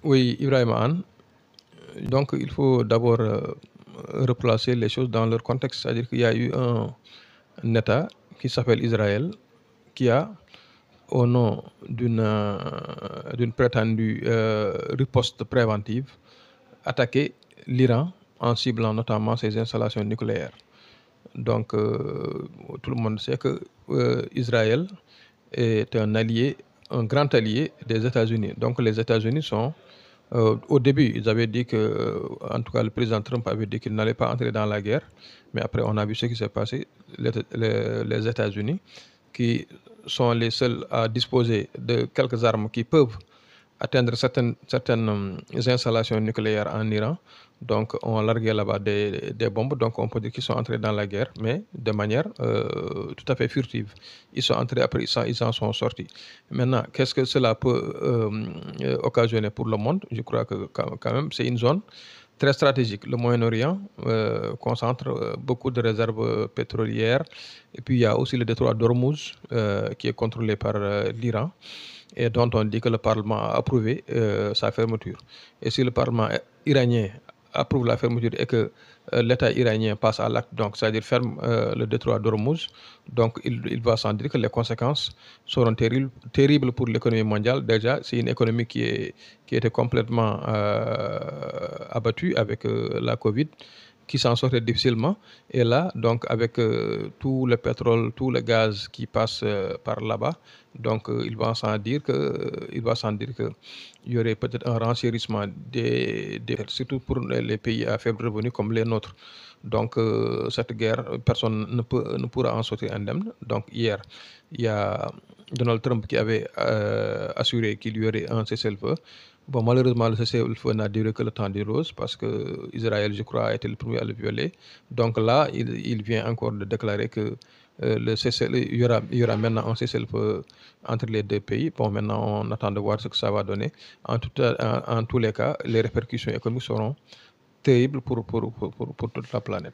Oui, Ibrahim Anne. Donc, il faut d'abord replacer les choses dans leur contexte. C'est-à-dire qu'il y a eu un État qui s'appelle Israël, qui a, au nom d'une prétendue riposte préventive, attaqué l'Iran en ciblant notamment ses installations nucléaires. Donc, tout le monde sait que Israël est un allié, un grand allié des États-Unis. Donc, les États-Unis sont au début, ils avaient dit que, en tout cas, le président Trump avait dit qu'il n'allait pas entrer dans la guerre. Mais après, on a vu ce qui s'est passé. Les États-Unis, qui sont les seuls à disposer de quelques armes qui peuvent atteindre certaines installations nucléaires en Iran, donc ont largué là-bas des bombes. Donc on peut dire qu'ils sont entrés dans la guerre, mais de manière tout à fait furtive. Ils sont entrés, après ils en sont sortis. Maintenant, qu'est-ce que cela peut occasionner pour le monde? Je crois que quand même, c'est une zone très stratégique. Le Moyen-Orient concentre beaucoup de réserves pétrolières. Et puis il y a aussi le détroit d'Ormuz qui est contrôlé par l'Iran et dont on dit que le Parlement a approuvé sa fermeture. Et si le Parlement iranien approuve la fermeture et que l'État iranien passe à l'acte, donc c'est-à-dire ferme le détroit d'Ormuz, donc il va sans dire que les conséquences seront terribles pour l'économie mondiale. Déjà, c'est une économie qui était complètement abattue avec la Covid, qui s'en sortait difficilement. Et là, donc, avec tout le pétrole, tout le gaz qui passe par là-bas, donc il va sans dire que il y aurait peut-être un renchérissement surtout pour les pays à faible revenu comme les nôtres. Donc, cette guerre, personne ne pourra en sortir indemne. Donc, hier, il y a Donald Trump qui avait assuré qu'il y aurait un cessez-le-feu. Bon, malheureusement, le cessez-le-feu n'a duré que le temps des roses parce que Israël, je crois, a été le premier à le violer. Donc là, il vient encore de déclarer que il y aura maintenant un cessez-le-feu entre les deux pays. Bon, maintenant, on attend de voir ce que ça va donner. En tous les cas, les répercussions économiques seront terribles pour toute la planète.